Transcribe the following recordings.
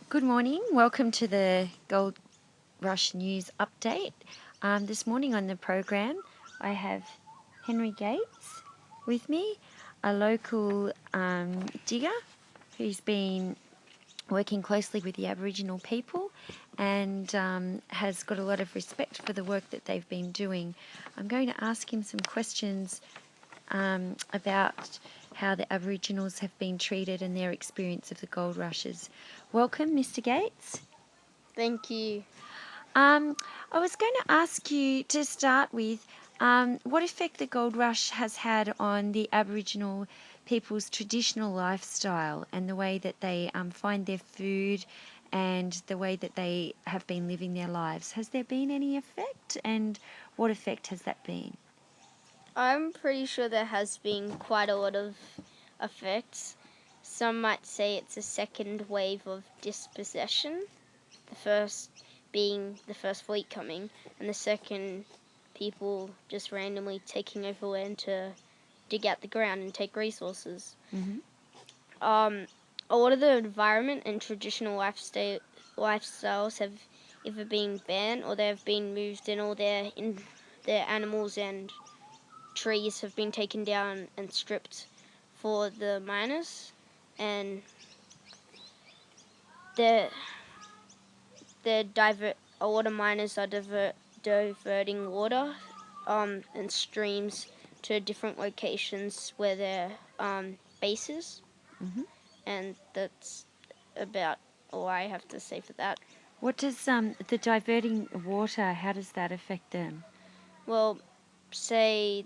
Good morning. Welcome to the Gold Rush News Update. This morning on the program, I have Henry Gates with me, a local digger who's been working closely with the Aboriginal people and has got a lot of respect for the work that they've been doing. I'm going to ask him some questions about how the Aboriginals have been treated and their experience of the gold rushes. Welcome, Mr. Gates. Thank you. I was going to ask you to start with what effect the gold rush has had on the Aboriginal people's traditional lifestyle and the way that they find their food and the way that they have been living their lives. Has there been any effect, and what effect has that been? I'm pretty sure there has been quite a lot of effects. Some might say it's a second wave of dispossession, the first being the first fleet coming, and the second people just randomly taking over land to dig out the ground and take resources. Mm-hmm. A lot of the environment and traditional lifestyles have either been banned or they have been moved, and all their animals and trees have been taken down and stripped for the miners, and they're a lot of miners are diverting water and streams to different locations where their bases, Mm-hmm. and that's about all I have to say for that. What does the diverting water, how does that affect them? Well, say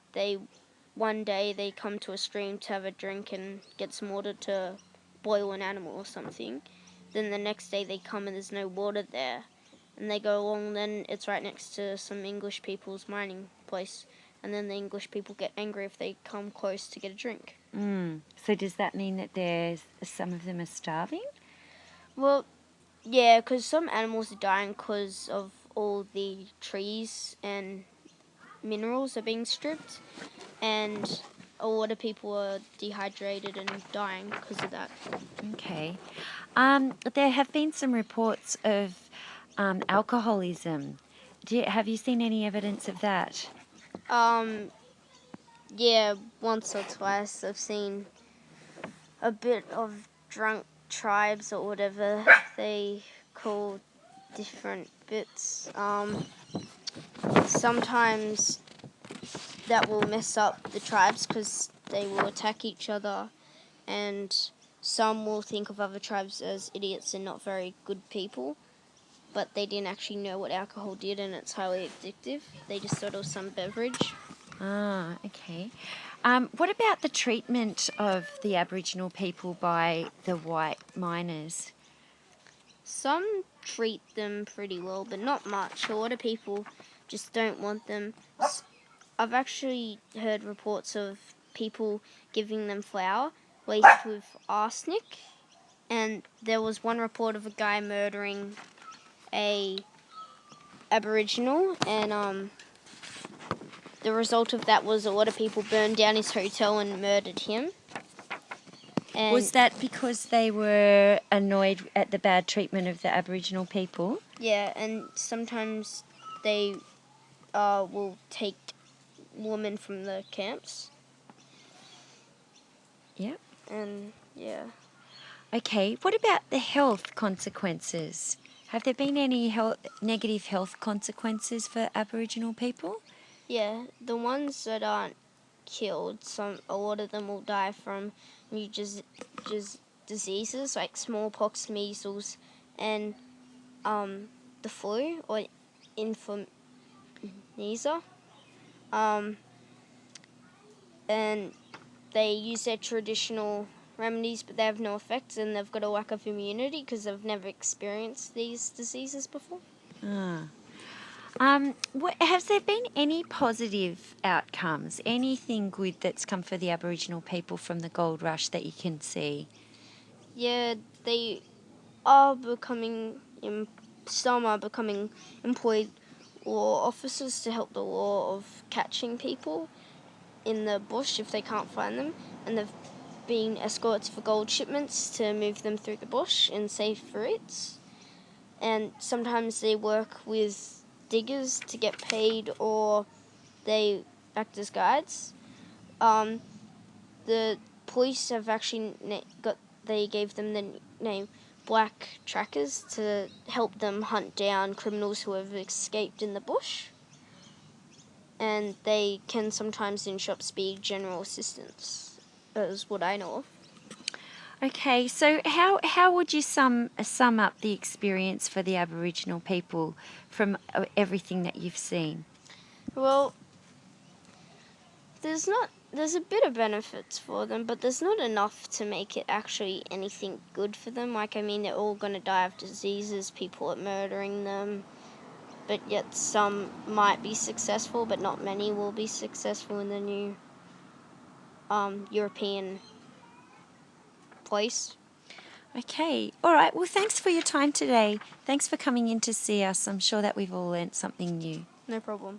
one day they come to a stream to have a drink and get some water to boil an animal or something. Then the next day they come and there's no water there. And they go along, then it's right next to some English people's mining place. And then the English people get angry if they come close to get a drink. So does that mean that some of them are starving? Well, yeah, because some animals are dying because of all the trees and minerals are being stripped, and a lot of people are dehydrated and dying because of that. Okay. There have been some reports of alcoholism. Have you seen any evidence of that? Um, yeah, once or twice I've seen a bit of drunk tribes or whatever they call different bits. Sometimes that will mess up the tribes because they will attack each other, and some will think of other tribes as idiots and not very good people, but they didn't actually know what alcohol did, and it's highly addictive. They just thought it was some beverage. Ah, okay. What about the treatment of the Aboriginal people by the white miners? Some treat them pretty well, but not much. A lot of people just don't want them. I've actually heard reports of people giving them flour laced with arsenic, and there was one report of a guy murdering a Aboriginal, and the result of that was a lot of people burned down his hotel and murdered him. And Was that because they were annoyed at the bad treatment of the Aboriginal people? yeah, and sometimes they will take women from the camps, Yep. and yeah. Okay. What about the health consequences? Have there been any negative health consequences for Aboriginal people? Yeah, the ones that aren't killed, a lot of them will die from new diseases like smallpox, measles, and the flu or influenza. Um, and they use their traditional remedies, but they have no effects, and they've got a lack of immunity because they've never experienced these diseases before. Ah. Has there been any positive outcomes? Anything good that's come for the Aboriginal people from the gold rush that you can see? Yeah, they are becoming, some are becoming employed law officers to help the law of catching people in the bush if they can't find them, and they've being escorts for gold shipments to move them through the bush in safe routes. And sometimes they work with diggers to get paid, or they act as guides. The police have actually they gave them the name Black Trackers to help them hunt down criminals who have escaped in the bush. And they can sometimes in shops be general assistants, is what I know of. Okay, so how would you sum up the experience for the Aboriginal people from everything that you've seen? Well, there's a bit of benefits for them, but there's not enough to make it actually anything good for them. Like, I mean, they're all going to die of diseases, people are murdering them, but yet some might be successful, but not many will be successful in the new European place. Okay, all right. Well, thanks for your time today. Thanks for coming in to see us. I'm sure that we've all learnt something new. No problem.